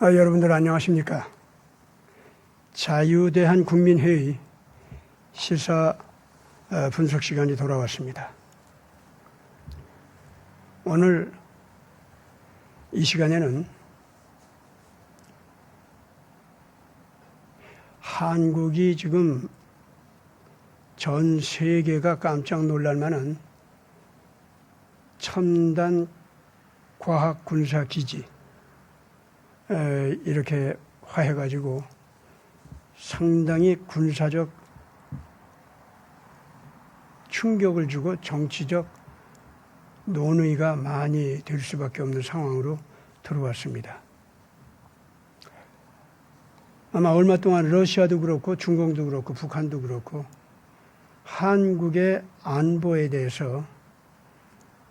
여러분들 안녕하십니까? 자유대한 국민회의 시사 분석 시간이 돌아왔습니다. 오늘 이 시간에는 한국이 지금 전 세계가 깜짝 놀랄 만한 첨단 과학 군사 기지 이렇게 화해가지고 상당히 군사적 충격을 주고 정치적 논의가 많이 될 수밖에 없는 상황으로 들어왔습니다. 아마 얼마 동안 러시아도 그렇고 중공도 그렇고 북한도 그렇고 한국의 안보에 대해서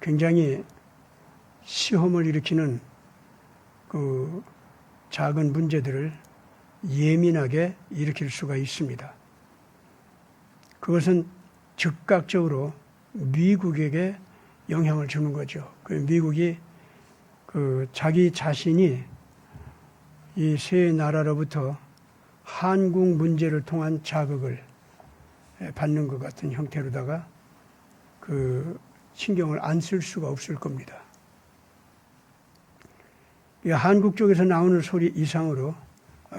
굉장히 시험을 일으키는 그 작은 문제들을 예민하게 일으킬 수가 있습니다. 그것은 즉각적으로 미국에게 영향을 주는 거죠. 미국이 자기 자신이 이 세 나라로부터 한국 문제를 통한 자극을 받는 것 같은 형태로다가 신경을 안 쓸 수가 없을 겁니다. 한국 쪽에서 나오는 소리 이상으로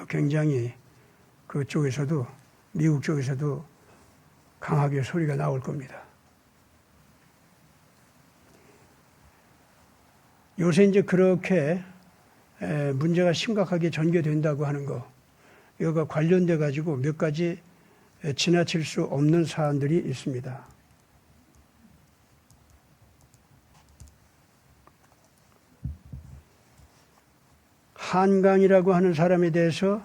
굉장히 그쪽에서도 미국 쪽에서도 강하게 소리가 나올 겁니다. 요새 이제 그렇게 문제가 심각하게 전개된다고 하는 거, 이거가 관련돼 가지고 몇 가지 지나칠 수 없는 사안들이 있습니다. 한강이라고 하는 사람에 대해서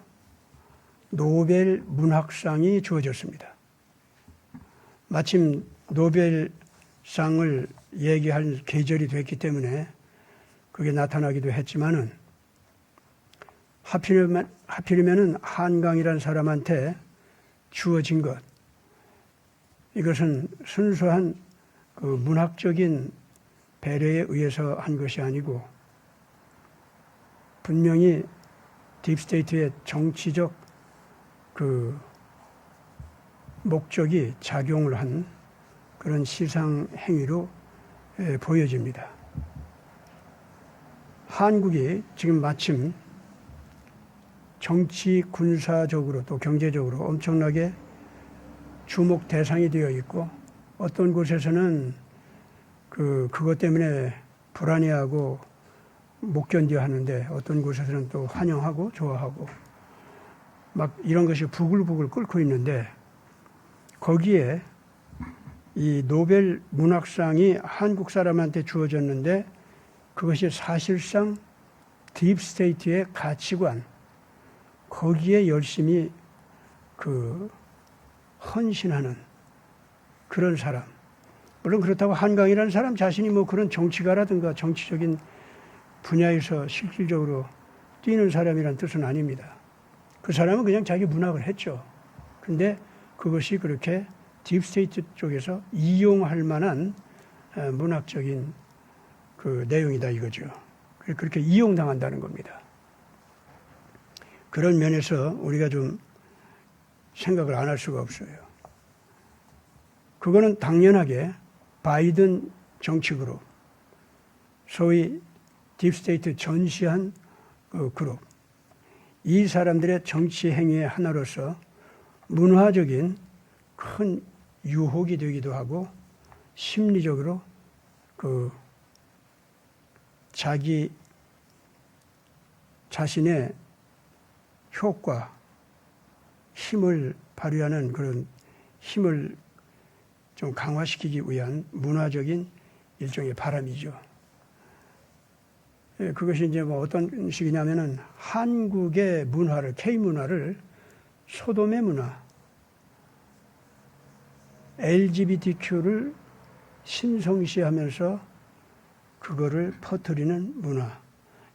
노벨 문학상이 주어졌습니다. 마침 노벨상을 얘기할 계절이 됐기 때문에 그게 나타나기도 했지만은 하필이면은 한강이라는 사람한테 주어진 것, 이것은 순수한 문학적인 배려에 의해서 한 것이 아니고 분명히 딥스테이트의 정치적 목적이 작용을 한 그런 시상 행위로 보여집니다. 한국이 지금 마침 정치, 군사적으로 또 경제적으로 엄청나게 주목 대상이 되어 있고, 어떤 곳에서는 그것 때문에 불안해하고 못 견뎌 하는데, 어떤 곳에서는 또 환영하고 좋아하고 막 이런 것이 부글부글 끓고 있는데, 거기에 이 노벨 문학상이 한국 사람한테 주어졌는데 그것이 사실상 딥스테이트의 가치관, 거기에 열심히 헌신하는 그런 사람. 물론 그렇다고 한강이라는 사람 자신이 뭐 그런 정치가라든가 정치적인 분야에서 실질적으로 뛰는 사람이란 뜻은 아닙니다. 그 사람은 그냥 자기 문학을 했죠. 근데 그것이 그렇게 딥스테이트 쪽에서 이용할 만한 문학적인 내용이다 이거죠. 그렇게 이용당한다는 겁니다. 그런 면에서 우리가 좀 생각을 안 할 수가 없어요. 그거는 당연하게 바이든 정치그룹, 소위 딥스테이트 전시한 그룹, 이 사람들의 정치 행위의 하나로서 문화적인 큰 유혹이 되기도 하고, 심리적으로 자기 자신의 효과, 힘을 발휘하는 그런 힘을 좀 강화시키기 위한 문화적인 일종의 바람이죠. 그것이 이제 뭐 어떤 식이냐면은 한국의 문화를, K문화를 소돔의 문화, LGBTQ를 신성시하면서 그거를 퍼뜨리는 문화,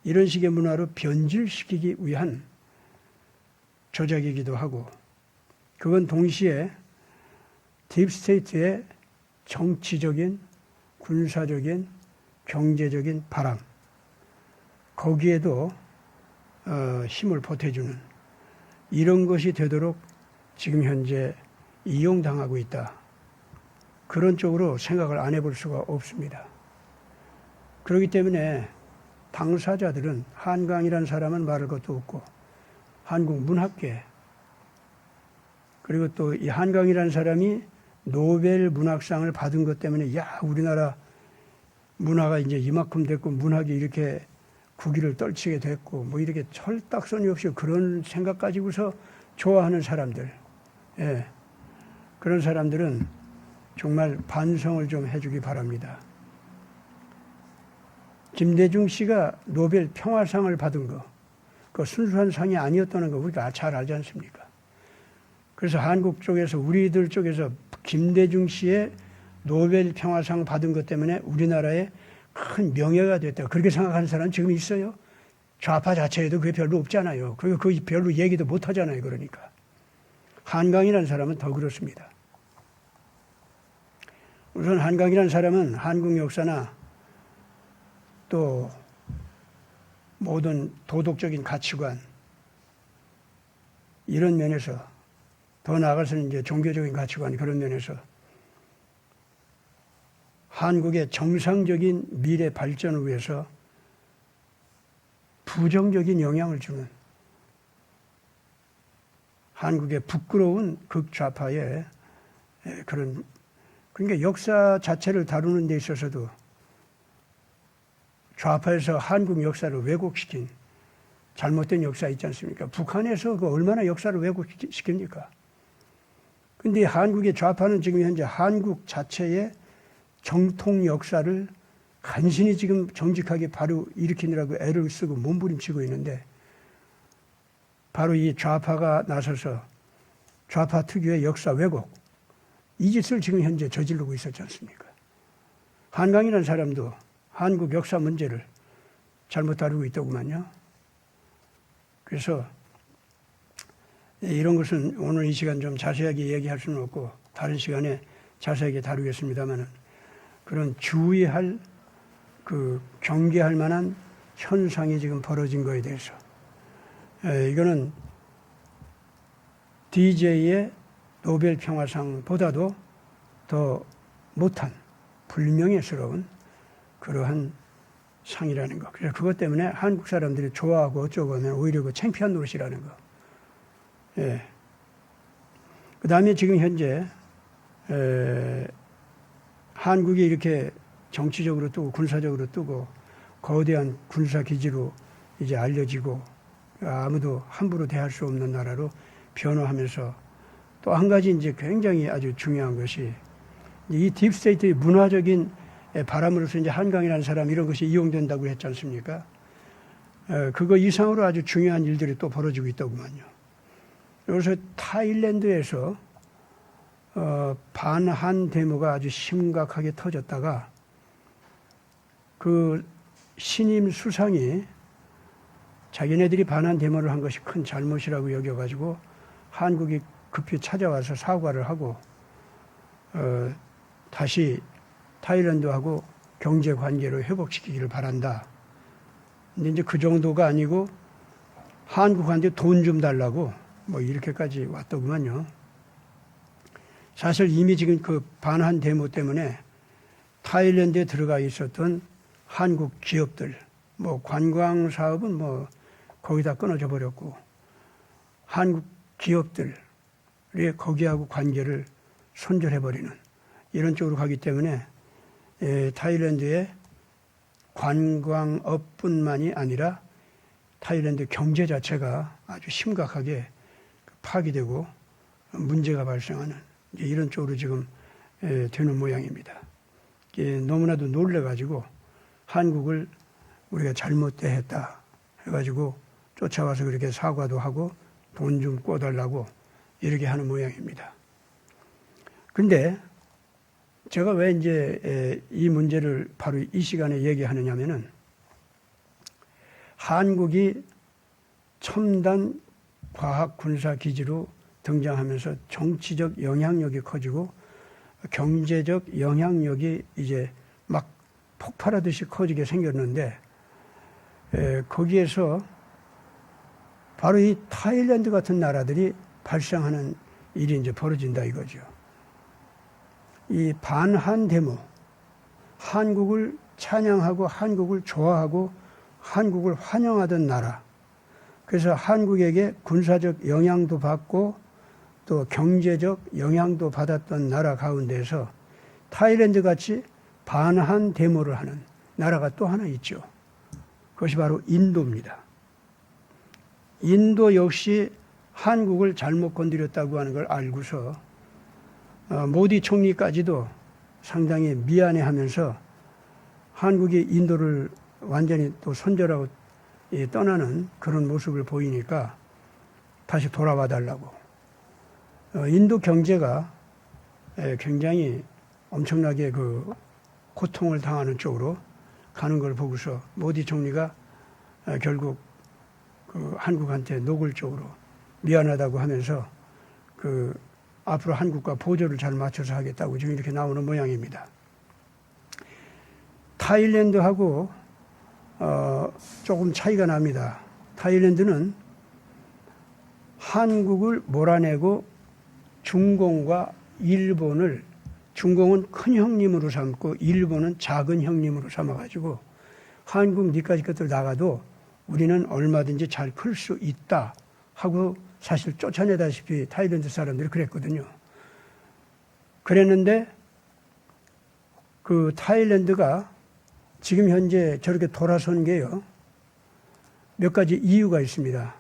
이런 식의 문화로 변질시키기 위한 조작이기도 하고, 그건 동시에 딥스테이트의 정치적인, 군사적인, 경제적인 바람, 거기에도 힘을 보태주는 이런 것이 되도록 지금 현재 이용당하고 있다. 그런 쪽으로 생각을 안 해볼 수가 없습니다. 그렇기 때문에 당사자들은 한강이라는 사람은 말할 것도 없고 한국 문학계 그리고 또 이 한강이라는 사람이 노벨 문학상을 받은 것 때문에 야 우리나라 문화가 이제 이만큼 됐고 문학이 이렇게 국위를 떨치게 됐고 뭐 이렇게 철딱서니 없이 그런 생각 가지고서 좋아하는 사람들, 예, 그런 사람들은 정말 반성을 좀 해주기 바랍니다. 김대중 씨가 노벨 평화상을 받은 거, 그 순수한 상이 아니었다는 거 우리가 잘 알지 않습니까? 그래서 한국 쪽에서 우리들 쪽에서 김대중 씨의 노벨 평화상 받은 것 때문에 우리나라에 큰 명예가 됐다. 그렇게 생각하는 사람은 지금 있어요? 좌파 자체에도 그게 별로 없잖아요. 그리고 그 별로 얘기도 못 하잖아요. 그러니까. 한강이라는 사람은 더 그렇습니다. 우선 한강이라는 사람은 한국 역사나 또 모든 도덕적인 가치관 이런 면에서 더 나아가서는 이제 종교적인 가치관 그런 면에서 한국의 정상적인 미래 발전을 위해서 부정적인 영향을 주는 한국의 부끄러운 극좌파의 그런 그러니까 역사 자체를 다루는 데 있어서도 좌파에서 한국 역사를 왜곡시킨 잘못된 역사 있지 않습니까? 북한에서 그 얼마나 역사를 왜곡시킵니까? 근데 한국의 좌파는 지금 현재 한국 자체의 정통 역사를 간신히 지금 정직하게 바로 일으키느라고 애를 쓰고 몸부림치고 있는데 바로 이 좌파가 나서서 좌파 특유의 역사 왜곡 이 짓을 지금 현재 저지르고 있었지 않습니까? 한강이라는 사람도 한국 역사 문제를 잘못 다루고 있더구만요. 그래서 이런 것은 오늘 이 시간 좀 자세하게 얘기할 수는 없고 다른 시간에 자세하게 다루겠습니다만 그런 주의할 그 경계할 만한 현상이 지금 벌어진 거에 대해서 이거는 DJ의 노벨 평화상보다도 더 못한 불명예스러운 그러한 상이라는 거. 그래서 그것 때문에 한국 사람들이 좋아하고 어쩌고 하면 오히려 그 창피한 노릇이라는 거. 예. 그 다음에 지금 현재 한국이 이렇게 정치적으로 뜨고 군사적으로 뜨고 거대한 군사기지로 이제 알려지고 아무도 함부로 대할 수 없는 나라로 변화하면서 또 한 가지 이제 굉장히 아주 중요한 것이 이 딥스테이트의 문화적인 바람으로서 이제 한강이라는 사람 이런 것이 이용된다고 했지 않습니까? 그거 이상으로 아주 중요한 일들이 또 벌어지고 있더구만요. 그래서 타일랜드에서 반한 데모가 아주 심각하게 터졌다가 그 신임 수상이 자기네들이 반한 데모를 한 것이 큰 잘못이라고 여겨가지고 한국이 급히 찾아와서 사과를 하고 다시 타일랜드하고 경제 관계를 회복시키기를 바란다. 근데 이제 그 정도가 아니고 한국한테 돈 좀 달라고 뭐 이렇게까지 왔더구만요. 사실 이미 지금 그 반한 데모 때문에 타일랜드에 들어가 있었던 한국 기업들, 뭐 관광 사업은 뭐 거의 다 끊어져 버렸고 한국 기업들이 거기하고 관계를 손절해버리는 이런 쪽으로 가기 때문에 타일랜드의 관광업뿐만이 아니라 타일랜드 경제 자체가 아주 심각하게 파기되고 문제가 발생하는 이런 쪽으로 지금 되는 모양입니다. 너무나도 놀래가지고 한국을 우리가 잘못 대했다 해가지고 쫓아와서 그렇게 사과도 하고 돈 좀 꿔달라고 이렇게 하는 모양입니다. 근데 제가 왜 이제 이 문제를 바로 이 시간에 얘기하느냐면은 한국이 첨단 과학 군사 기지로 등장하면서 정치적 영향력이 커지고 경제적 영향력이 이제 막 폭발하듯이 커지게 생겼는데 거기에서 바로 이 타일랜드 같은 나라들이 발생하는 일이 이제 벌어진다 이거죠. 이 반한 데모, 한국을 찬양하고 한국을 좋아하고 한국을 환영하던 나라. 그래서 한국에게 군사적 영향도 받고 또 경제적 영향도 받았던 나라 가운데서 타일랜드 같이 반한 데모를 하는 나라가 또 하나 있죠. 그것이 바로 인도입니다. 인도 역시 한국을 잘못 건드렸다고 하는 걸 알고서 모디 총리까지도 상당히 미안해하면서 한국이 인도를 완전히 또 손절하고 떠나는 그런 모습을 보이니까 다시 돌아와 달라고. 인도 경제가 굉장히 엄청나게 그 고통을 당하는 쪽으로 가는 걸 보고서 모디 총리가 결국 그 한국한테 노골적으로 미안하다고 하면서 그 앞으로 한국과 보조를 잘 맞춰서 하겠다고 지금 이렇게 나오는 모양입니다. 타일랜드하고 조금 차이가 납니다. 타일랜드는 한국을 몰아내고 중공과 일본을, 중공은 큰 형님으로 삼고 일본은 작은 형님으로 삼아가지고 한국 니까지 것들 나가도 우리는 얼마든지 잘 클 수 있다 하고 사실 쫓아내다시피 타일랜드 사람들이 그랬거든요. 그랬는데 그 타일랜드가 지금 현재 저렇게 돌아선 게요, 몇 가지 이유가 있습니다.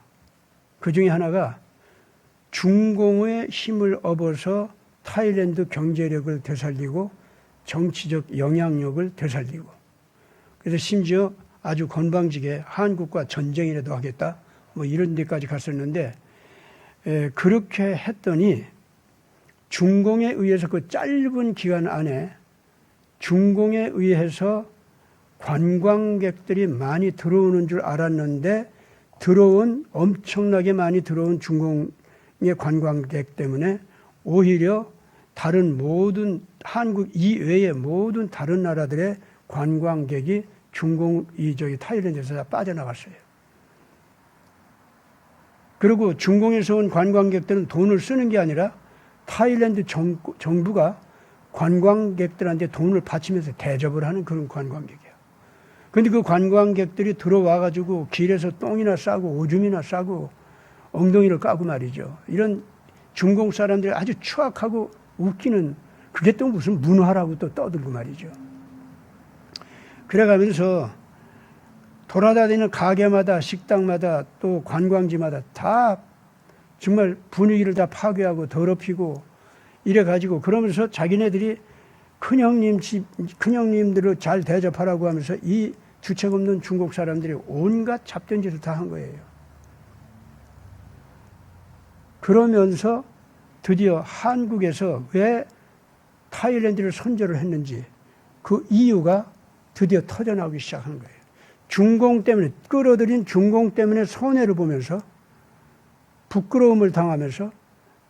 그 중에 하나가 중공의 힘을 업어서 타일랜드 경제력을 되살리고 정치적 영향력을 되살리고, 그래서 심지어 아주 건방지게 한국과 전쟁이라도 하겠다 뭐 이런 데까지 갔었는데, 그렇게 했더니 중공에 의해서 그 짧은 기간 안에 중공에 의해서 관광객들이 많이 들어오는 줄 알았는데 엄청나게 많이 들어온 중공의 관광객 때문에 오히려 다른 모든 한국 이외의 모든 다른 나라들의 관광객이 타일랜드에서 다 빠져나갔어요. 그리고 중공에서 온 관광객들은 돈을 쓰는 게 아니라 타일랜드 정부가 관광객들한테 돈을 바치면서 대접을 하는 그런 관광객이에요. 그런데 그 관광객들이 들어와가지고 길에서 똥이나 싸고 오줌이나 싸고 엉덩이를 까고 말이죠. 이런 중공 사람들이 아주 추악하고 웃기는, 그게 또 무슨 문화라고 또 떠들고 말이죠. 그래가면서 돌아다니는 가게마다 식당마다 또 관광지마다 다 정말 분위기를 다 파괴하고 더럽히고 이래가지고, 그러면서 자기네들이 큰형님들을 잘 대접하라고 하면서 이 주책 없는 중국 사람들이 온갖 잡된 짓을 다 한 거예요. 그러면서 드디어 한국에서 왜 타일랜드를 선절을 했는지 그 이유가 드디어 터져나오기 시작한 거예요. 중공 때문에, 끌어들인 중공 때문에 손해를 보면서 부끄러움을 당하면서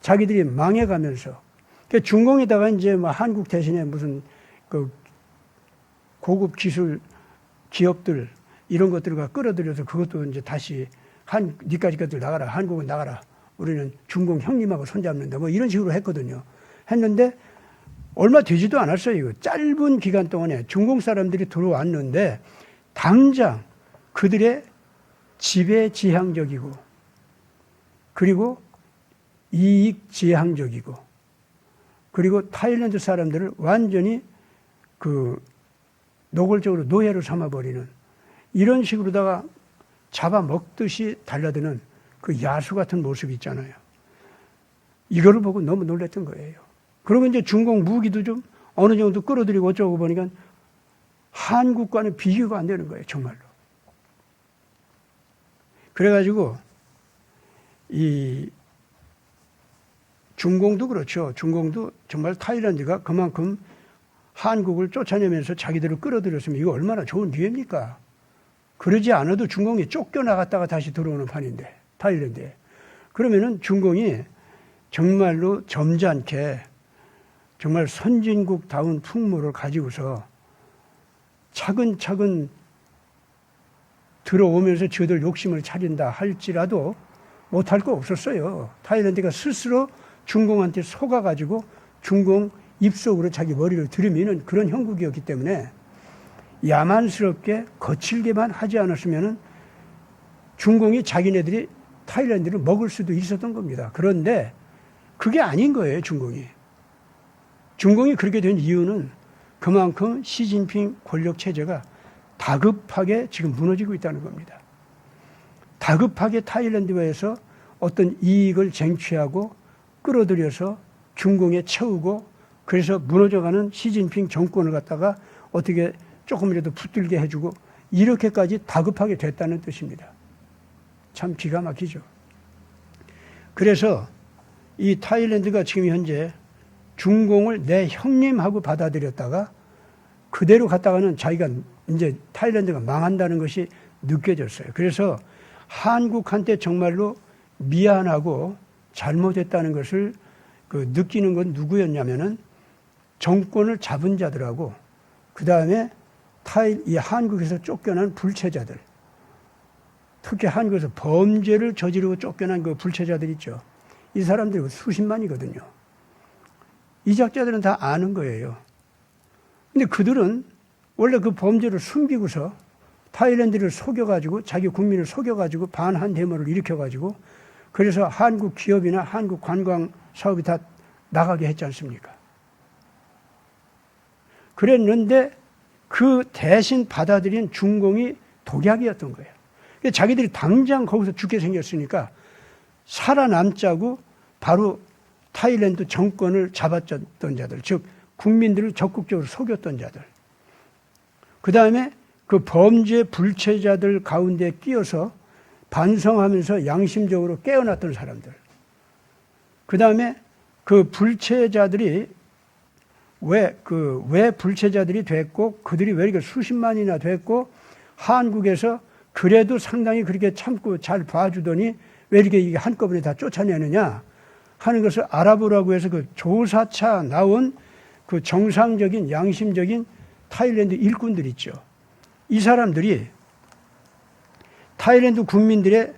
자기들이 망해가면서, 그러니까 중공에다가 이제 뭐 한국 대신에 무슨 그 고급 기술 기업들 이런 것들과 끌어들여서 그것도 이제 다시 니까지 것들 나가라, 한국은 나가라, 우리는 중공 형님하고 손잡는다 뭐 이런 식으로 했거든요. 했는데 얼마 되지도 않았어요. 이거 짧은 기간 동안에 중공 사람들이 들어왔는데 당장 그들의 지배지향적이고 그리고 이익지향적이고 그리고 타일랜드 사람들을 완전히 그 노골적으로 노예로 삼아버리는 이런 식으로다가 잡아먹듯이 달라드는 그 야수 같은 모습이 있잖아요. 이거를 보고 너무 놀랐던 거예요. 그리고 이제 중공 무기도 좀 어느 정도 끌어들이고 어쩌고 보니까 한국과는 비교가 안 되는 거예요, 정말로. 그래가지고 이 중공도 그렇죠. 중공도 정말 타일랜드가 그만큼 한국을 쫓아내면서 자기들을 끌어들였으면 이거 얼마나 좋은 기회입니까? 그러지 않아도 중공이 쫓겨나갔다가 다시 들어오는 판인데, 타일랜드에. 그러면은 중공이 정말로 점잖게 정말 선진국다운 풍모를 가지고서 차근차근 들어오면서 저들 욕심을 차린다 할지라도 못할 거 없었어요. 타일랜드가 스스로 중공한테 속아가지고 중공 입속으로 자기 머리를 들이미는 그런 형국이었기 때문에 야만스럽게 거칠게만 하지 않았으면 중공이 자기네들이 타일랜드를 먹을 수도 있었던 겁니다. 그런데 그게 아닌 거예요, 중공이. 중공이 그렇게 된 이유는 그만큼 시진핑 권력 체제가 다급하게 지금 무너지고 있다는 겁니다. 다급하게 타일랜드에서 어떤 이익을 쟁취하고 끌어들여서 중공에 채우고 그래서 무너져가는 시진핑 정권을 갖다가 어떻게 조금이라도 붙들게 해주고 이렇게까지 다급하게 됐다는 뜻입니다. 참 기가 막히죠. 그래서 이 타일랜드가 지금 현재 중공을 내 형님하고 받아들였다가 그대로 갔다가는 자기가 이제 타일랜드가 망한다는 것이 느껴졌어요. 그래서 한국한테 정말로 미안하고 잘못했다는 것을 느끼는 건 누구였냐면은 정권을 잡은 자들하고 그 다음에 이 한국에서 쫓겨난 불체자들, 특히 한국에서 범죄를 저지르고 쫓겨난 그 불체자들 있죠. 이 사람들이 수십만이거든요. 이 작자들은 다 아는 거예요. 근데 그들은 원래 그 범죄를 숨기고서 타일랜드를 속여가지고 자기 국민을 속여가지고 반한 데모를 일으켜가지고 그래서 한국 기업이나 한국 관광 사업이 다 나가게 했지 않습니까? 그랬는데 그 대신 받아들인 중공이 독약이었던 거예요. 자기들이 당장 거기서 죽게 생겼으니까 살아남자고 바로 타일랜드 정권을 잡았던 자들, 즉 국민들을 적극적으로 속였던 자들. 그 다음에 그 범죄 불체자들 가운데 끼어서 반성하면서 양심적으로 깨어났던 사람들. 그 다음에 그 불체자들이 왜 불체자들이 됐고 그들이 왜 이렇게 수십만이나 됐고 한국에서 그래도 상당히 그렇게 참고 잘 봐주더니 왜 이렇게 이게 한꺼번에 다 쫓아내느냐 하는 것을 알아보라고 해서 그 조사차 나온 그 정상적인 양심적인 타일랜드 일꾼들 있죠. 이 사람들이 타일랜드 국민들의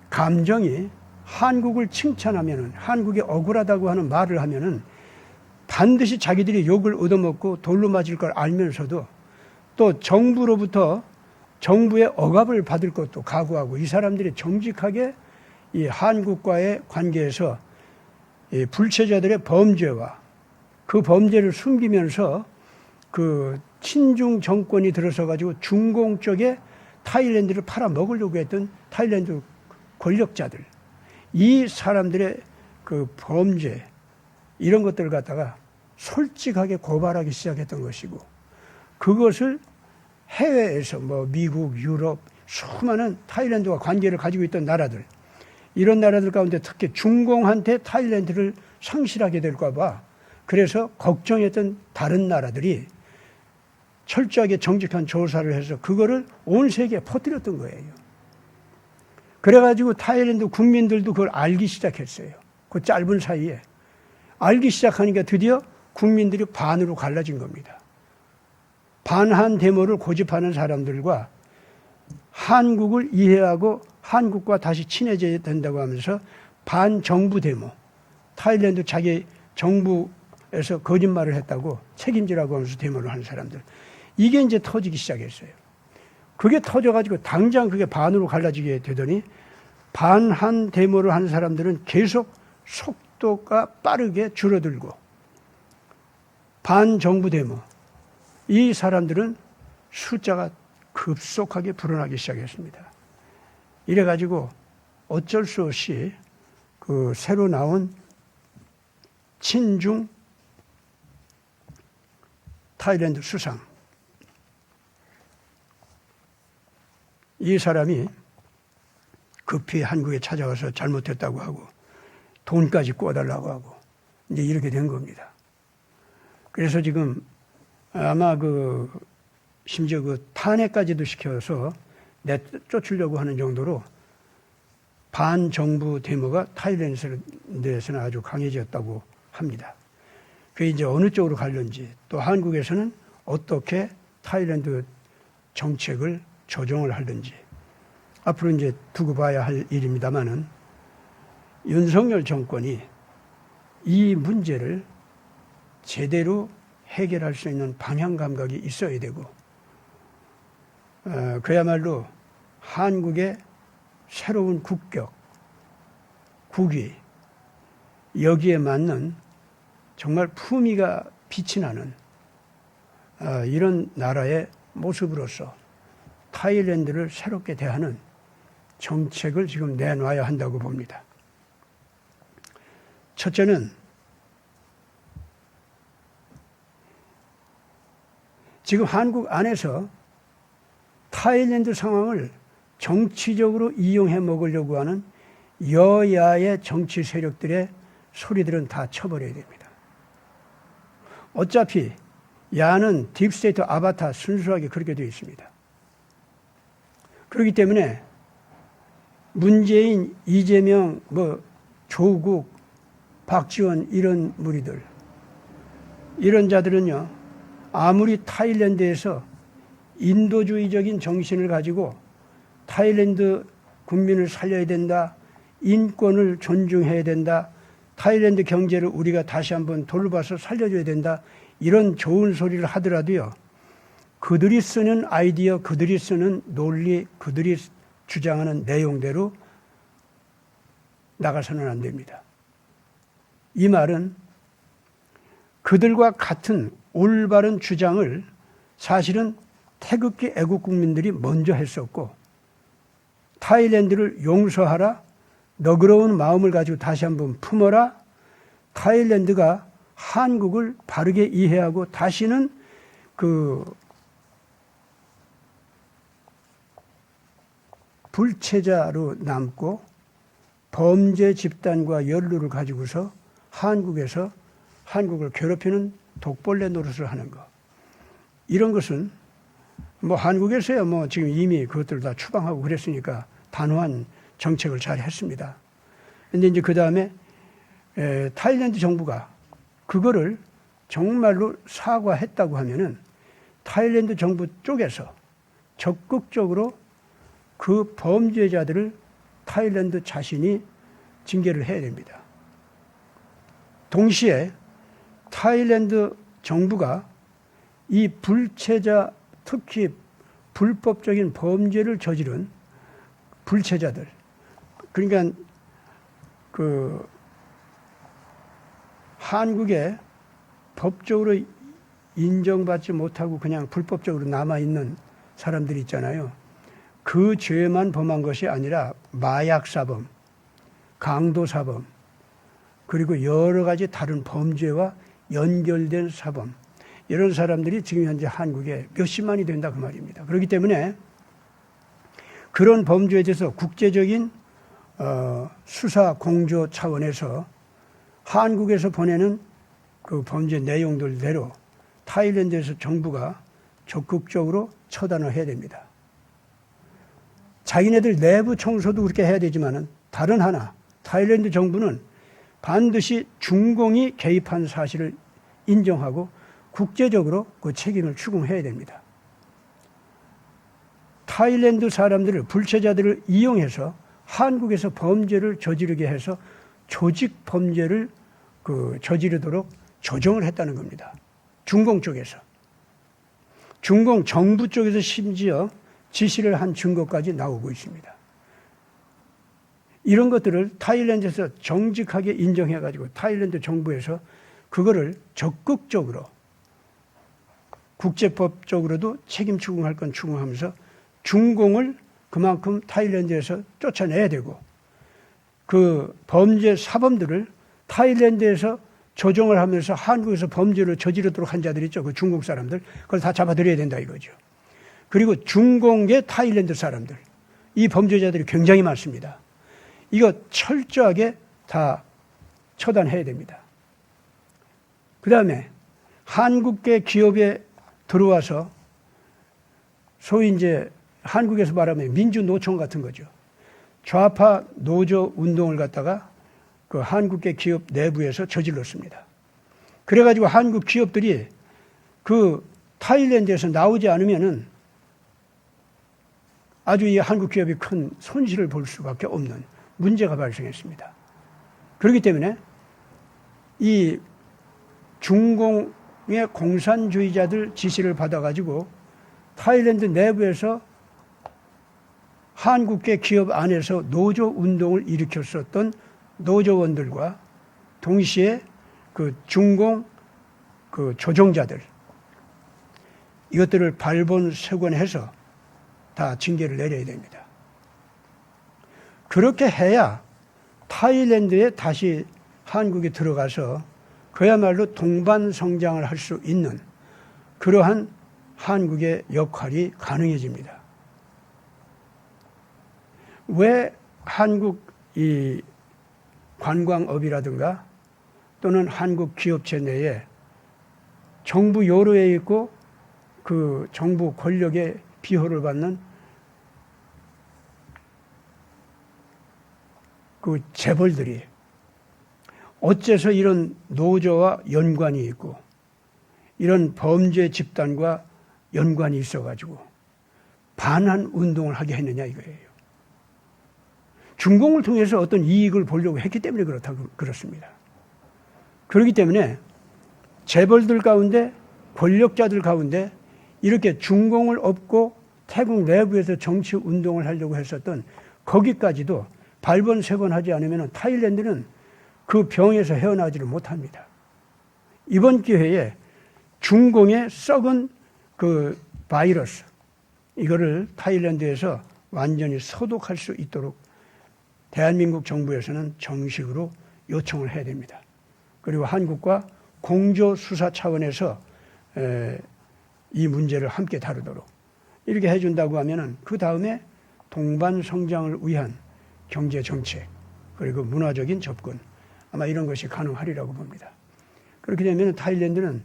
감정이 한국을 칭찬하면은 한국이 억울하다고 하는 말을 하면은 반드시 자기들이 욕을 얻어먹고 돌로 맞을 걸 알면서도 또 정부로부터 정부의 억압을 받을 것도 각오하고 이 사람들이 정직하게 이 한국과의 관계에서 이 불체자들의 범죄와 그 범죄를 숨기면서 그 친중 정권이 들어서 가지고 중공 쪽에 타일랜드를 팔아먹으려고 했던 타일랜드 권력자들, 이 사람들의 그 범죄 이런 것들을 갖다가 솔직하게 고발하기 시작했던 것이고 그것을 해외에서 뭐 미국, 유럽 수많은 타일랜드와 관계를 가지고 있던 나라들 이런 나라들 가운데 특히 중공한테 타일랜드를 상실하게 될까 봐 그래서 걱정했던 다른 나라들이 철저하게 정직한 조사를 해서 그거를 온 세계에 퍼뜨렸던 거예요. 그래가지고 타일랜드 국민들도 그걸 알기 시작했어요. 그 짧은 사이에. 알기 시작하니까 드디어 국민들이 반으로 갈라진 겁니다. 반한 데모를 고집하는 사람들과 한국을 이해하고 한국과 다시 친해져야 된다고 하면서 반정부 데모, 타일랜드 자기 정부에서 거짓말을 했다고 책임지라고 하면서 데모를 하는 사람들. 이게 이제 터지기 시작했어요. 그게 터져가지고 당장 그게 반으로 갈라지게 되더니 반한 데모를 하는 사람들은 계속 속도가 빠르게 줄어들고 반정부 데모, 이 사람들은 숫자가 급속하게 불어나기 시작했습니다. 이래가지고 어쩔 수 없이 그 새로 나온 친중 타일랜드 수상, 이 사람이 급히 한국에 찾아와서 잘못했다고 하고 돈까지 꿔달라고 하고 이제 이렇게 된 겁니다. 그래서 지금 아마 심지어 탄핵까지도 시켜서 내쫓으려고 하는 정도로 반정부 데모가 타일랜드에서는 아주 강해졌다고 합니다. 그게 이제 어느 쪽으로 갈는지 또 한국에서는 어떻게 타일랜드 정책을 조정을 하든지 앞으로 이제 두고 봐야 할 일입니다만은 윤석열 정권이 이 문제를 제대로 해결할 수 있는 방향 감각이 있어야 되고 그야말로 한국의 새로운 국격, 국위 여기에 맞는 정말 품위가 빛이 나는 이런 나라의 모습으로서 타일랜드를 새롭게 대하는 정책을 지금 내놔야 한다고 봅니다. 첫째는 지금 한국 안에서 타일랜드 상황을 정치적으로 이용해 먹으려고 하는 여야의 정치 세력들의 소리들은 다 쳐버려야 됩니다. 어차피 야는 딥스테이트 아바타 순수하게 그렇게 되어 있습니다. 그렇기 때문에 문재인, 이재명, 조국, 박지원 이런 무리들 이런 자들은요 아무리 타일랜드에서 인도주의적인 정신을 가지고 타일랜드 국민을 살려야 된다, 인권을 존중해야 된다, 타일랜드 경제를 우리가 다시 한번 돌봐서 살려줘야 된다 이런 좋은 소리를 하더라도요 그들이 쓰는 아이디어, 그들이 쓰는 논리, 그들이 주장하는 내용대로 나가서는 안 됩니다. 이 말은 그들과 같은 올바른 주장을 사실은 태극기 애국 국민들이 먼저 했었고 타일랜드를 용서하라, 너그러운 마음을 가지고 다시 한번 품어라, 타일랜드가 한국을 바르게 이해하고 다시는 그 불체자로 남고 범죄 집단과 연루를 가지고서 한국에서 한국을 괴롭히는 독벌레 노릇을 하는 것. 이런 것은 한국에서야 지금 이미 그것들을 다 추방하고 그랬으니까 단호한 정책을 잘 했습니다. 근데 이제 그 다음에 타일랜드 정부가 그거를 정말로 사과했다고 하면은 타일랜드 정부 쪽에서 적극적으로 그 범죄자들을 타일랜드 자신이 징계를 해야 됩니다. 동시에 타일랜드 정부가 이 불체자, 특히 불법적인 범죄를 저지른 불체자들, 그러니까 그 한국에 법적으로 인정받지 못하고 그냥 불법적으로 남아있는 사람들이 있잖아요. 그 죄만 범한 것이 아니라 마약사범, 강도사범, 그리고 여러 가지 다른 범죄와 연결된 사범, 이런 사람들이 지금 현재 한국에 몇십만이 된다 그 말입니다. 그렇기 때문에 그런 범죄에 대해서 국제적인 수사 공조 차원에서 한국에서 보내는 그 범죄 내용들대로 타일랜드에서 정부가 적극적으로 처단을 해야 됩니다. 자기네들 내부 청소도 그렇게 해야 되지만은 다른 하나, 타일랜드 정부는 반드시 중공이 개입한 사실을 인정하고 국제적으로 그 책임을 추궁해야 됩니다. 타일랜드 사람들을, 불체자들을 이용해서 한국에서 범죄를 저지르게 해서 조직 범죄를 저지르도록 조정을 했다는 겁니다. 중공 쪽에서. 중공 정부 쪽에서 심지어 지시를 한 증거까지 나오고 있습니다. 이런 것들을 타일랜드에서 정직하게 인정해가지고 타일랜드 정부에서 그거를 적극적으로 국제법적으로도 책임 추궁할 건 추궁하면서 중공을 그만큼 타일랜드에서 쫓아내야 되고 그 범죄 사범들을 타일랜드에서 조정을 하면서 한국에서 범죄를 저지르도록 한 자들 있죠. 그 중국 사람들. 그걸 다 잡아들여야 된다 이거죠. 그리고 중공의 타일랜드 사람들. 이 범죄자들이 굉장히 많습니다. 이거 철저하게 다 처단해야 됩니다. 그 다음에 한국계 기업에 들어와서 소위 이제 한국에서 말하면 민주노총 같은 거죠. 좌파 노조 운동을 갖다가 그 한국계 기업 내부에서 저질렀습니다. 그래가지고 한국 기업들이 그 타일랜드에서 나오지 않으면은 아주 이 한국 기업이 큰 손실을 볼 수밖에 없는 문제가 발생했습니다. 그렇기 때문에 이 중공의 공산주의자들 지시를 받아가지고 타일랜드 내부에서 한국계 기업 안에서 노조 운동을 일으켰었던 노조원들과 동시에 그 중공 그 조종자들 이것들을 발본색원해서 다 징계를 내려야 됩니다. 그렇게 해야 타일랜드에 다시 한국에 들어가서 그야말로 동반 성장을 할 수 있는 그러한 한국의 역할이 가능해집니다. 왜 한국 이 관광업이라든가 또는 한국 기업체 내에 정부 요로에 있고 그 정부 권력의 비호를 받는 그 재벌들이 어째서 이런 노조와 연관이 있고 이런 범죄 집단과 연관이 있어가지고 반한 운동을 하게 했느냐 이거예요. 중공을 통해서 어떤 이익을 보려고 했기 때문에 그렇습니다. 그렇기 때문에 재벌들 가운데 권력자들 가운데 이렇게 중공을 업고 태국 내부에서 정치 운동을 하려고 했었던 거기까지도 발본색원하지 않으면 타일랜드는 그 병에서 헤어나지를 못합니다. 이번 기회에 중공의 썩은 그 바이러스 이거를 타일랜드에서 완전히 소독할 수 있도록 대한민국 정부에서는 정식으로 요청을 해야 됩니다. 그리고 한국과 공조 수사 차원에서 이 문제를 함께 다루도록 이렇게 해준다고 하면은 그 다음에 동반 성장을 위한 경제 정책 그리고 문화적인 접근 아마 이런 것이 가능하리라고 봅니다. 그렇게 되면 타일랜드는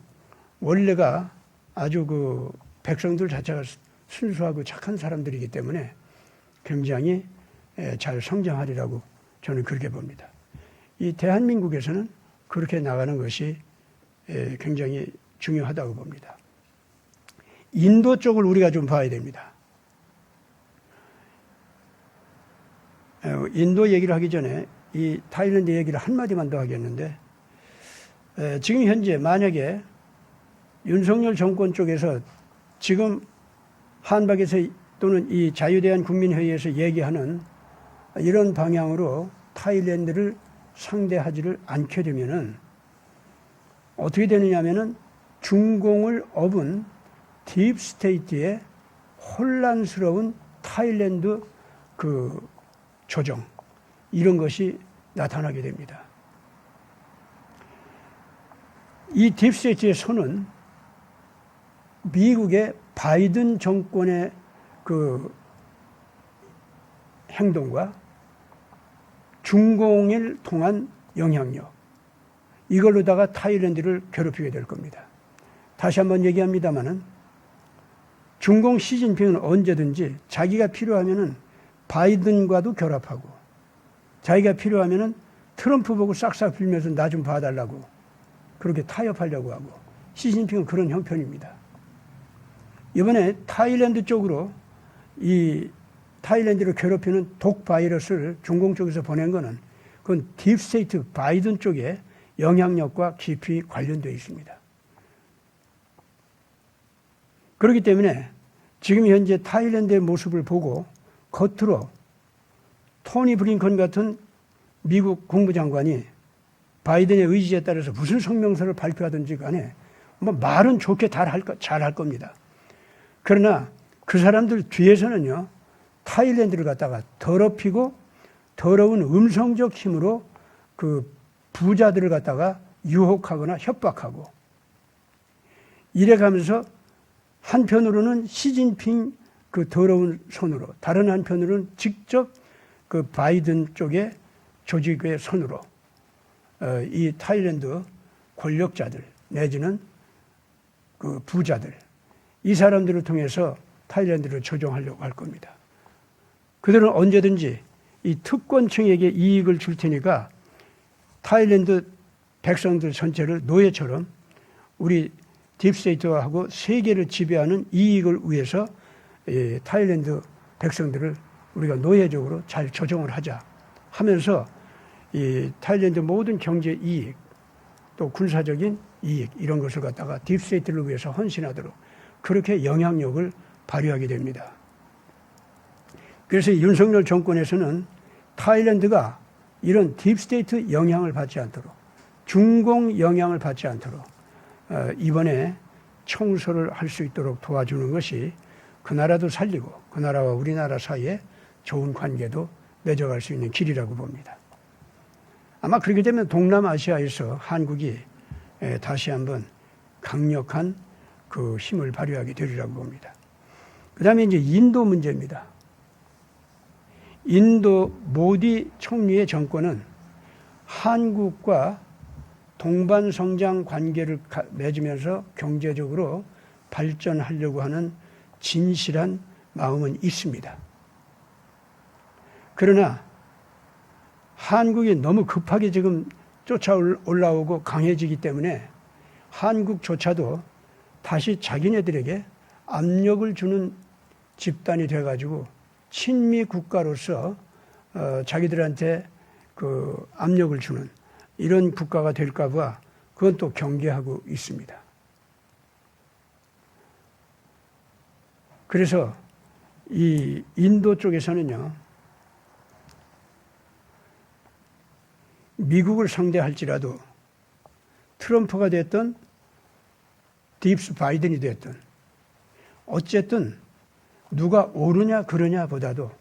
원래가 아주 그 백성들 자체가 순수하고 착한 사람들이기 때문에 굉장히 잘 성장하리라고 저는 그렇게 봅니다. 이 대한민국에서는 그렇게 나가는 것이 굉장히 중요하다고 봅니다. 인도 쪽을 우리가 좀 봐야 됩니다. 인도 얘기를 하기 전에 이 타일랜드 얘기를 한마디만 더 하겠는데 지금 현재 만약에 윤석열 정권 쪽에서 지금 한박에서 또는 이 자유대한국민회의에서 얘기하는 이런 방향으로 타일랜드를 상대하지를 않게 되면은 어떻게 되느냐 하면은 중공을 업은 딥스테이트의 혼란스러운 타일랜드 그 조정 이런 것이 나타나게 됩니다. 이 딥스테이트의 손은 미국의 바이든 정권의 그 행동과 중공을 통한 영향력 이걸로다가 타일랜드를 괴롭히게 될 겁니다. 다시 한번 얘기합니다마는 중공 시진핑은 언제든지 자기가 필요하면은 바이든과도 결합하고 자기가 필요하면은 트럼프 보고 싹싹 빌면서 나 좀 봐달라고 그렇게 타협하려고 하고 시진핑은 그런 형편입니다. 이번에 타일랜드 쪽으로 이 타일랜드를 괴롭히는 독 바이러스를 중공 쪽에서 보낸 거는 그건 딥스테이트 바이든 쪽에 영향력과 깊이 관련되어 있습니다. 그렇기 때문에 지금 현재 타일랜드의 모습을 보고 겉으로 토니 블링컨 같은 미국 국무장관이 바이든의 의지에 따라서 무슨 성명서를 발표하든지 간에 뭐 말은 좋게 잘 할 겁니다. 그러나 그 사람들 뒤에서는요, 타일랜드를 갖다가 더럽히고 더러운 음성적 힘으로 그 부자들을 갖다가 유혹하거나 협박하고 이래가면서 한편으로는 시진핑 그 더러운 손으로 다른 한편으로는 직접 그 바이든 쪽의 조직의 손으로 이 타일랜드 권력자들 내지는 그 부자들 이 사람들을 통해서 타일랜드를 조종하려고 할 겁니다. 그들은 언제든지 이 특권층에게 이익을 줄 테니까 타일랜드 백성들 전체를 노예처럼 우리 딥스테이트하고 세계를 지배하는 이익을 위해서 타일랜드 백성들을 우리가 노예적으로 잘 조정을 하자 하면서 이 타일랜드 모든 경제 이익 또 군사적인 이익 이런 것을 갖다가 딥스테이트를 위해서 헌신하도록 그렇게 영향력을 발휘하게 됩니다. 그래서 윤석열 정권에서는 타일랜드가 이런 딥스테이트 영향을 받지 않도록 중공 영향을 받지 않도록 이번에 청소를 할 수 있도록 도와주는 것이 그 나라도 살리고 그 나라와 우리나라 사이에 좋은 관계도 맺어갈 수 있는 길이라고 봅니다. 아마 그렇게 되면 동남아시아에서 한국이 다시 한번 강력한 그 힘을 발휘하게 되리라고 봅니다. 그 다음에 이제 인도 문제입니다. 인도 모디 총리의 정권은 한국과 동반성장 관계를 맺으면서 경제적으로 발전하려고 하는 진실한 마음은 있습니다. 그러나 한국이 너무 급하게 지금 쫓아 올라오고 강해지기 때문에 한국조차도 다시 자기네들에게 압력을 주는 집단이 돼가지고 친미 국가로서 자기들한테 그 압력을 주는 이런 국가가 될까 봐 그건 또 경계하고 있습니다. 그래서 이 인도 쪽에서는요, 미국을 상대할지라도 트럼프가 됐든 딥스 바이든이 됐든 어쨌든 누가 옳으냐 그러냐 보다도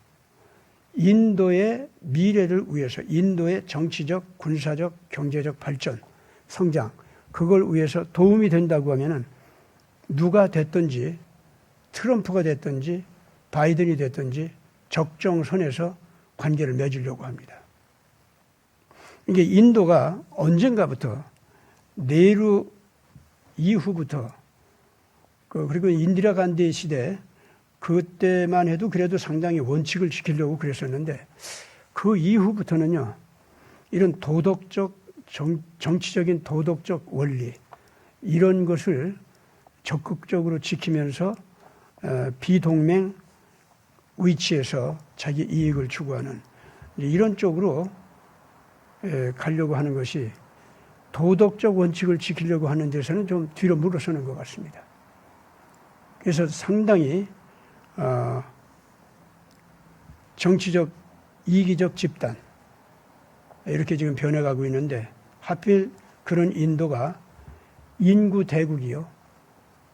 인도의 미래를 위해서 인도의 정치적, 군사적, 경제적 발전, 성장 그걸 위해서 도움이 된다고 하면은 누가 됐든지 트럼프가 됐든지 바이든이 됐든지 적정선에서 관계를 맺으려고 합니다. 이게 인도가 언젠가부터 네루 이후부터 그리고 인디라 간디 시대 그때만 해도 그래도 상당히 원칙을 지키려고 그랬었는데 그 이후부터는요 이런 도덕적 정치적인 도덕적 원리 이런 것을 적극적으로 지키면서 비동맹 위치에서 자기 이익을 추구하는 이런 쪽으로 가려고 하는 것이 도덕적 원칙을 지키려고 하는 데서는 좀 뒤로 물러서는 것 같습니다. 그래서 상당히 정치적 이기적 집단 이렇게 지금 변해가고 있는데 하필 그런 인도가 인구 대국이요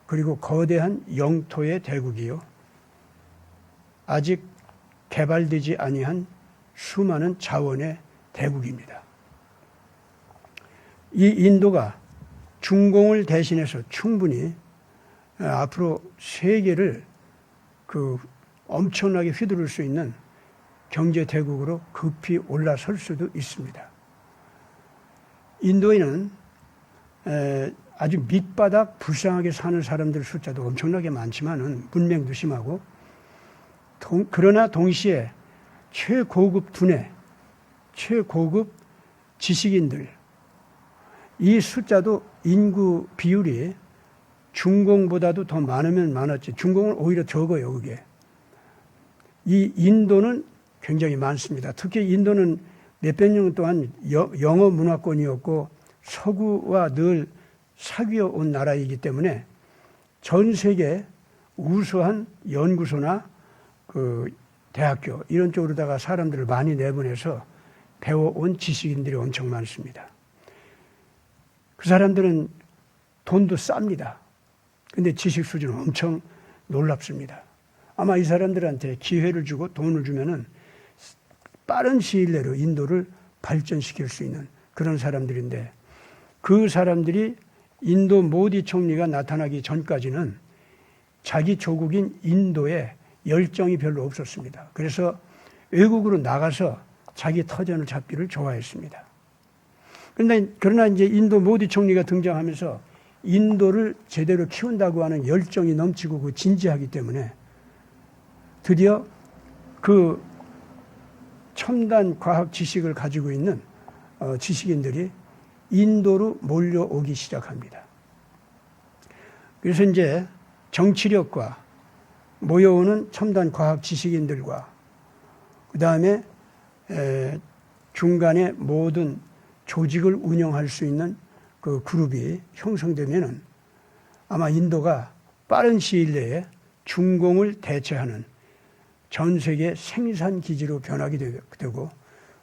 그리고 거대한 영토의 대국이요 아직 개발되지 아니한 수많은 자원의 대국입니다. 이 인도가 중공을 대신해서 충분히 앞으로 세계를 그 엄청나게 휘두를 수 있는 경제 대국으로 급히 올라설 수도 있습니다. 인도에는 아주 밑바닥 불쌍하게 사는 사람들 숫자도 엄청나게 많지만은 문맹도 심하고 그러나 동시에 최고급 두뇌, 최고급 지식인들 이 숫자도 인구 비율이 중공보다도 더 많으면 많았지 중공은 오히려 적어요. 그게 이 인도는 굉장히 많습니다. 특히 인도는 몇백 년 동안 영어 문화권이었고 서구와 늘 사귀어 온 나라이기 때문에 전 세계 우수한 연구소나 그 대학교 이런 쪽으로다가 사람들을 많이 내보내서 배워온 지식인들이 엄청 많습니다. 그 사람들은 돈도 쌉니다. 근데 지식 수준은 엄청 놀랍습니다. 아마 이 사람들한테 기회를 주고 돈을 주면은 빠른 시일 내로 인도를 발전시킬 수 있는 그런 사람들인데 그 사람들이 인도 모디 총리가 나타나기 전까지는 자기 조국인 인도에 열정이 별로 없었습니다. 그래서 외국으로 나가서 자기 터전을 잡기를 좋아했습니다. 그러나 이제 인도 모디 총리가 등장하면서 인도를 제대로 키운다고 하는 열정이 넘치고 그 진지하기 때문에 드디어 그 첨단 과학 지식을 가지고 있는 지식인들이 인도로 몰려오기 시작합니다. 그래서 이제 정치력과 모여오는 첨단 과학 지식인들과 그 다음에 중간에 모든 조직을 운영할 수 있는 그 그룹이 형성되면은 아마 인도가 빠른 시일 내에 중공을 대체하는 전 세계 생산 기지로 변하게 되고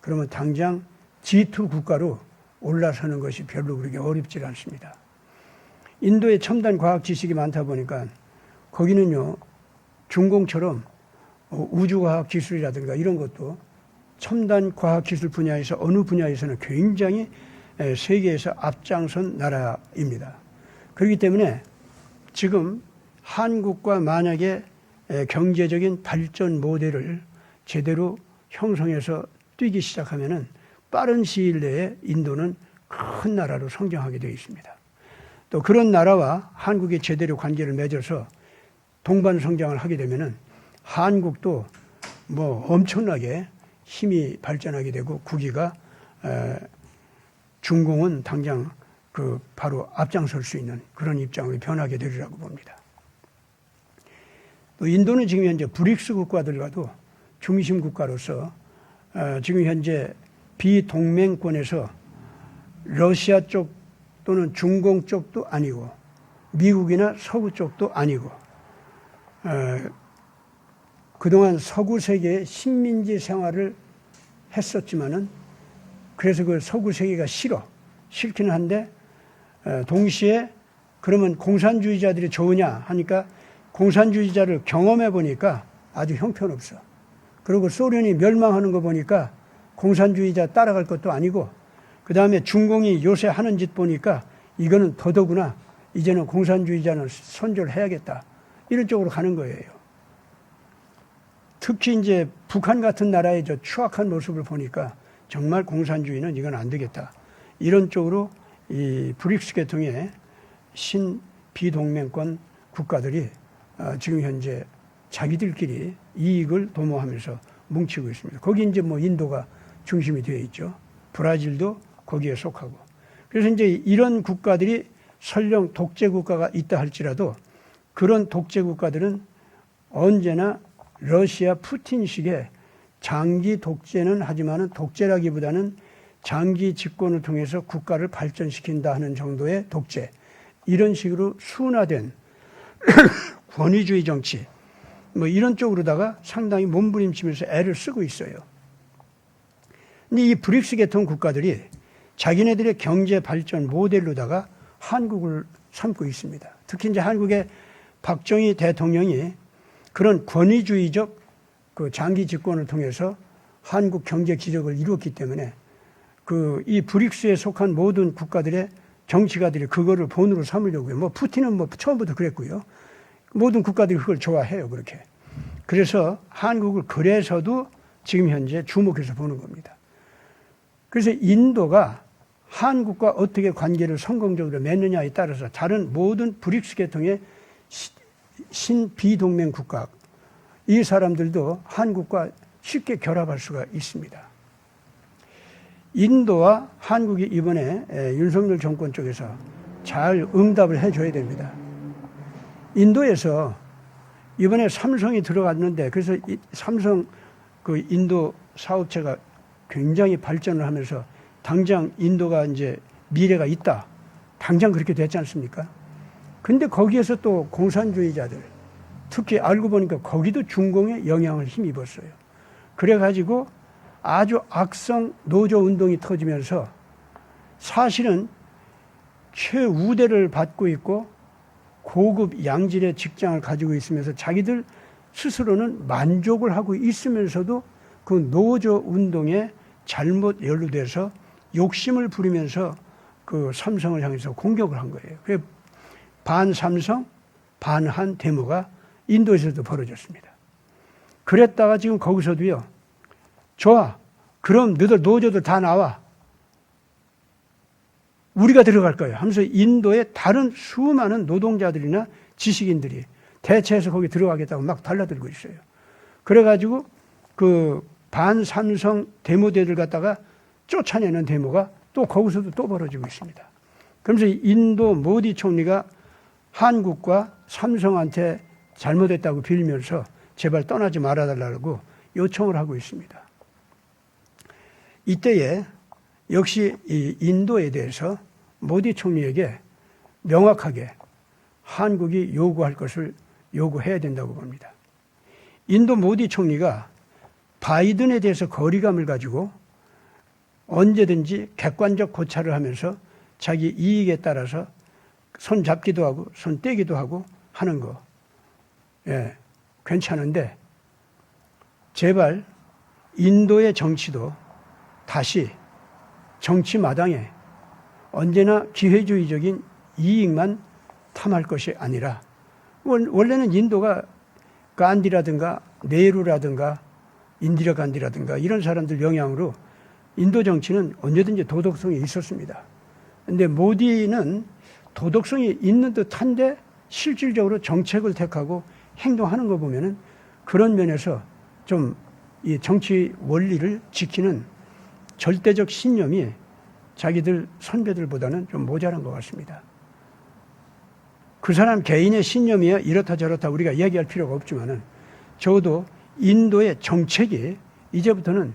그러면 당장 G2 국가로 올라서는 것이 별로 그렇게 어렵지 않습니다. 인도에 첨단 과학 지식이 많다 보니까 거기는요, 중공처럼 우주과학 기술이라든가 이런 것도 첨단 과학 기술 분야에서 어느 분야에서는 굉장히 세계에서 앞장선 나라입니다. 그렇기 때문에 지금 한국과 만약에 경제적인 발전 모델을 제대로 형성해서 뛰기 시작하면은 빠른 시일 내에 인도는 큰 나라로 성장하게 되어 있습니다. 또 그런 나라와 한국이 제대로 관계를 맺어서 동반 성장을 하게 되면은 한국도 뭐 엄청나게 힘이 발전하게 되고 국위가 중공은 당장 그 바로 앞장설 수 있는 그런 입장으로 변하게 되리라고 봅니다. 또 인도는 지금 현재 브릭스 국가들과도 중심 국가로서 지금 현재 비동맹권에서 러시아 쪽 또는 중공 쪽도 아니고 미국이나 서구 쪽도 아니고 그동안 서구 세계의 식민지 생활을 했었지만은 그래서 그 서구 세계가 싫기는 한데 동시에 그러면 공산주의자들이 좋으냐 하니까 공산주의자를 경험해 보니까 아주 형편없어. 그리고 소련이 멸망하는 거 보니까 공산주의자 따라갈 것도 아니고 그 다음에 중공이 요새 하는 짓 보니까 이거는 더더구나 이제는 공산주의자는 선조를 해야겠다. 이런 쪽으로 가는 거예요. 특히 이제 북한 같은 나라의 저 추악한 모습을 보니까 정말 공산주의는 이건 안 되겠다. 이런 쪽으로 이 브릭스 계통의 신비동맹권 국가들이 지금 현재 자기들끼리 이익을 도모하면서 뭉치고 있습니다. 거기 이제 뭐 인도가 중심이 되어 있죠. 브라질도 거기에 속하고. 그래서 이제 이런 국가들이 설령 독재 국가가 있다 할지라도 그런 독재 국가들은 언제나 러시아 푸틴식의 장기 독재는 하지만은 독재라기보다는 장기 집권을 통해서 국가를 발전시킨다 하는 정도의 독재, 이런 식으로 순화된 권위주의 정치 뭐 이런 쪽으로다가 상당히 몸부림치면서 애를 쓰고 있어요. 근데 이 브릭스 계통 국가들이 자기네들의 경제 발전 모델로다가 한국을 삼고 있습니다. 특히 이제 한국의 박정희 대통령이 그런 권위주의적 그 장기 집권을 통해서 한국 경제 기적을 이루었기 때문에 이 브릭스에 속한 모든 국가들의 정치가들이 그거를 본으로 삼으려고요. 뭐 푸틴은 뭐 처음부터 그랬고요. 모든 국가들이 그걸 좋아해요, 그렇게. 그래서 한국을 그래서도 지금 현재 주목해서 보는 겁니다. 그래서 인도가 한국과 어떻게 관계를 성공적으로 맺느냐에 따라서 다른 모든 브릭스 계통의 신비동맹 국가, 이 사람들도 한국과 쉽게 결합할 수가 있습니다. 인도와 한국이 이번에 윤석열 정권 쪽에서 잘 응답을 해줘야 됩니다. 인도에서 이번에 삼성이 들어갔는데 그래서 삼성 그 인도 사업체가 굉장히 발전을 하면서 당장 인도가 이제 미래가 있다. 당장 그렇게 됐지 않습니까? 근데 거기에서 또 공산주의자들, 특히 알고 보니까 거기도 중공의 영향을 힘입었어요. 그래가지고 아주 악성 노조 운동이 터지면서 사실은 최우대를 받고 있고 고급 양질의 직장을 가지고 있으면서 자기들 스스로는 만족을 하고 있으면서도 그 노조 운동에 잘못 연루돼서 욕심을 부리면서 그 삼성을 향해서 공격을 한 거예요. 그래서 반삼성, 반한 데모가 인도에서도 벌어졌습니다. 그랬다가 지금 거기서도요, 좋아, 그럼 너희들 노조들 다 나와. 우리가 들어갈 거예요 하면서 인도의 다른 수많은 노동자들이나 지식인들이 대체해서 거기 들어가겠다고 막 달라들고 있어요. 그래가지고 그 반삼성 데모대들 갖다가 쫓아내는 데모가 또 거기서도 또 벌어지고 있습니다. 그러면서 인도 모디 총리가 한국과 삼성한테 잘못했다고 빌면서 제발 떠나지 말아달라고 요청을 하고 있습니다. 이때에 역시 이 인도에 대해서 모디 총리에게 명확하게 한국이 요구할 것을 요구해야 된다고 봅니다. 인도 모디 총리가 바이든에 대해서 거리감을 가지고 언제든지 객관적 고찰을 하면서 자기 이익에 따라서 손 잡기도 하고 손 떼기도 하고 하는 거, 예, 괜찮은데 제발 인도의 정치도 다시 정치 마당에 언제나 기회주의적인 이익만 탐할 것이 아니라, 원래는 인도가 간디라든가 네루라든가 인디라 간디라든가 이런 사람들 영향으로 인도 정치는 언제든지 도덕성이 있었습니다. 그런데 모디는 도덕성이 있는 듯한데 실질적으로 정책을 택하고 행동하는 거 보면은 그런 면에서 좀 이 정치 원리를 지키는 절대적 신념이 자기들 선배들보다는 좀 모자란 것 같습니다. 그 사람 개인의 신념이야 이렇다 저렇다 우리가 얘기할 필요가 없지만은 적어도 인도의 정책이 이제부터는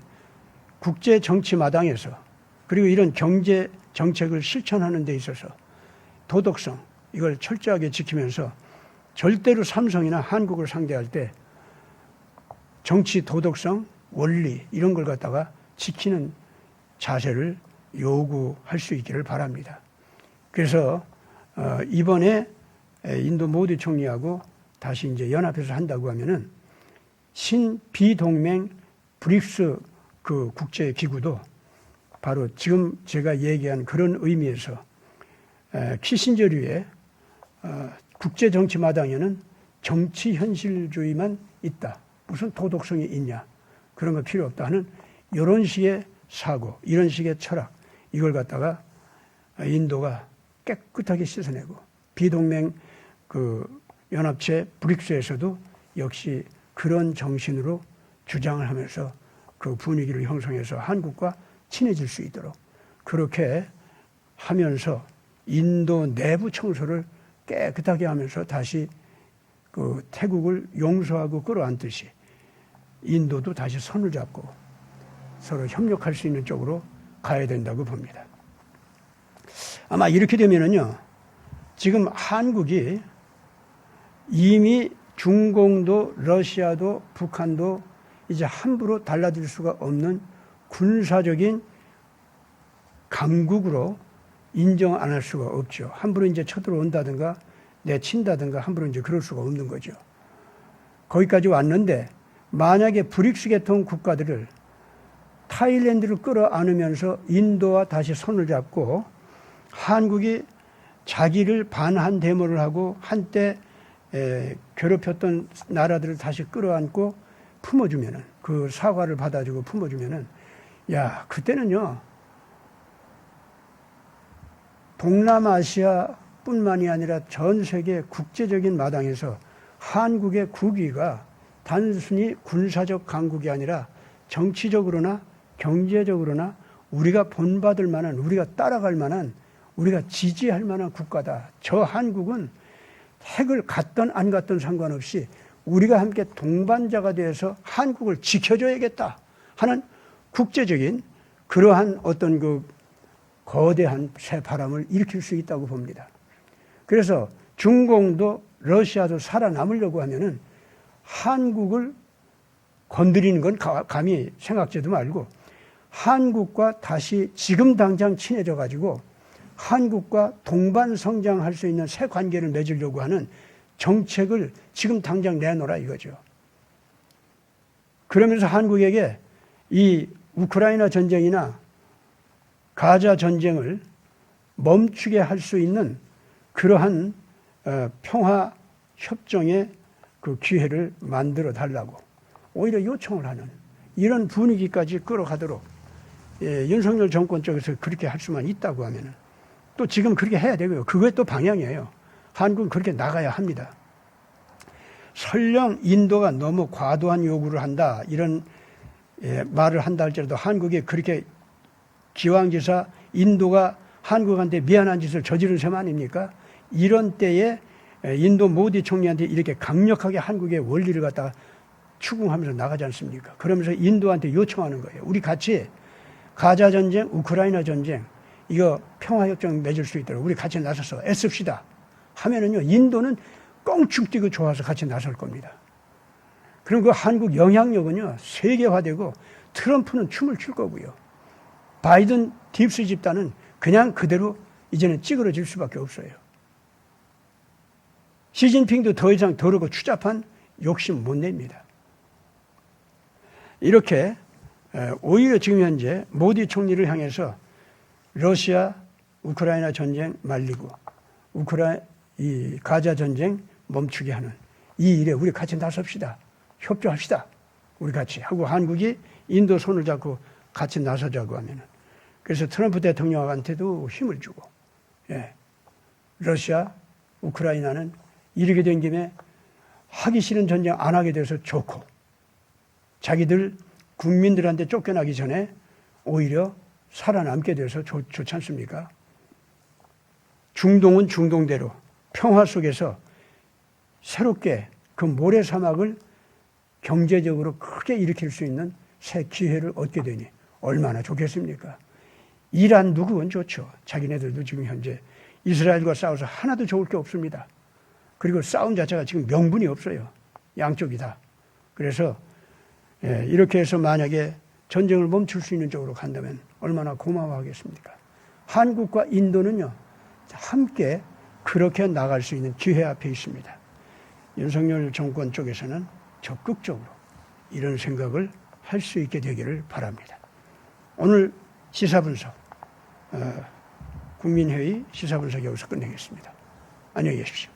국제 정치 마당에서 그리고 이런 경제 정책을 실천하는 데 있어서 도덕성 이걸 철저하게 지키면서 절대로 삼성이나 한국을 상대할 때 정치 도덕성, 원리 이런 걸 갖다가 지키는 자세를 요구할 수 있기를 바랍니다. 그래서 이번에 인도 모디 총리하고 다시 이제 연합해서 한다고 하면은 신비동맹 브릭스 그 국제기구도 바로 지금 제가 얘기한 그런 의미에서 키신저류의 국제정치 마당에는 정치 현실주의만 있다. 무슨 도덕성이 있냐. 그런 거 필요 없다 하는 이런 식의 사고, 이런 식의 철학 이걸 갖다가 인도가 깨끗하게 씻어내고 비동맹 그 연합체 브릭스에서도 역시 그런 정신으로 주장을 하면서 그 분위기를 형성해서 한국과 친해질 수 있도록 그렇게 하면서 인도 내부 청소를 깨끗하게 하면서 다시 그 태국을 용서하고 끌어안듯이 인도도 다시 손을 잡고 서로 협력할 수 있는 쪽으로 가야 된다고 봅니다. 아마 이렇게 되면은요, 지금 한국이 이미 중공도, 러시아도, 북한도 이제 함부로 달라질 수가 없는 군사적인 강국으로 인정 안 할 수가 없죠. 함부로 이제 쳐들어온다든가 내친다든가 함부로 이제 그럴 수가 없는 거죠. 거기까지 왔는데 만약에 브릭스 계통 국가들을 타일랜드를 끌어안으면서 인도와 다시 손을 잡고 한국이 자기를 반한대모를 하고 한때 괴롭혔던 나라들을 다시 끌어안고 품어주면은 그 사과를 받아주고 품어주면은 그때는요 동남아시아뿐만이 아니라 전 세계 국제적인 마당에서 한국의 국위가 단순히 군사적 강국이 아니라 정치적으로나 경제적으로나 우리가 본받을 만한, 우리가 따라갈 만한, 우리가 지지할 만한 국가다. 저 한국은 핵을 갖든 안 갖든 상관없이 우리가 함께 동반자가 되어서 한국을 지켜줘야겠다 하는 국제적인 그러한 어떤 그 거대한 새바람을 일으킬 수 있다고 봅니다. 그래서 중공도 러시아도 살아남으려고 하면은 한국을 건드리는 건 감히 생각지도 말고 한국과 다시 지금 당장 친해져 가지고 한국과 동반 성장할 수 있는 새 관계를 맺으려고 하는 정책을 지금 당장 내놓으라 이거죠. 그러면서 한국에게 이 우크라이나 전쟁이나 가자 전쟁을 멈추게 할 수 있는 그러한 평화 협정의 그 기회를 만들어 달라고 오히려 요청을 하는 이런 분위기까지 끌어가도록 윤석열 정권 쪽에서 그렇게 할 수만 있다고 하면은 또 지금 그렇게 해야 되고요. 그게 또 방향이에요. 한국은 그렇게 나가야 합니다. 설령 인도가 너무 과도한 요구를 한다 이런 말을 한다 할지라도 한국이 그렇게 기왕지사 인도가 한국한테 미안한 짓을 저지른 셈 아닙니까? 이런 때에 인도 모디 총리한테 이렇게 강력하게 한국의 원리를 갖다 추궁하면서 나가지 않습니까? 그러면서 인도한테 요청하는 거예요. 우리 같이 가자 전쟁, 우크라이나 전쟁, 이거 평화협정 맺을 수 있도록 우리 같이 나서서 애씁시다 하면은요, 인도는 껑충 뛰고 좋아서 같이 나설 겁니다. 그럼 그 한국 영향력은요, 세계화되고 트럼프는 춤을 출 거고요. 바이든 딥스 집단은 그냥 그대로 이제는 찌그러질 수밖에 없어요. 시진핑도 더 이상 더럽고 추잡한 욕심 못 냅니다. 이렇게 오히려 지금 현재 모디 총리를 향해서 러시아 우크라이나 전쟁 말리고 이 가자 전쟁 멈추게 하는 이 일에 우리 같이 나섭시다. 협조합시다. 우리 같이 하고 한국이 인도 손을 잡고 같이 나서자고 하면은. 그래서 트럼프 대통령한테도 힘을 주고, 러시아, 우크라이나는 이렇게 된 김에 하기 싫은 전쟁 안 하게 돼서 좋고, 자기들 국민들한테 쫓겨나기 전에 오히려 살아남게 돼서 좋지 않습니까? 중동은 중동대로 평화 속에서 새롭게 그 모래사막을 경제적으로 크게 일으킬 수 있는 새 기회를 얻게 되니 얼마나 좋겠습니까? 이란 누구는 좋죠. 자기네들도 지금 현재 이스라엘과 싸워서 하나도 좋을 게 없습니다. 그리고 싸움 자체가 지금 명분이 없어요. 양쪽이 다. 그래서 이렇게 해서 만약에 전쟁을 멈출 수 있는 쪽으로 간다면 얼마나 고마워하겠습니까? 한국과 인도는요, 함께 그렇게 나갈 수 있는 기회 앞에 있습니다. 윤석열 정권 쪽에서는 적극적으로 이런 생각을 할 수 있게 되기를 바랍니다. 오늘 시사분석, 국민회의 시사분석 여기서 끝내겠습니다. 안녕히 계십시오.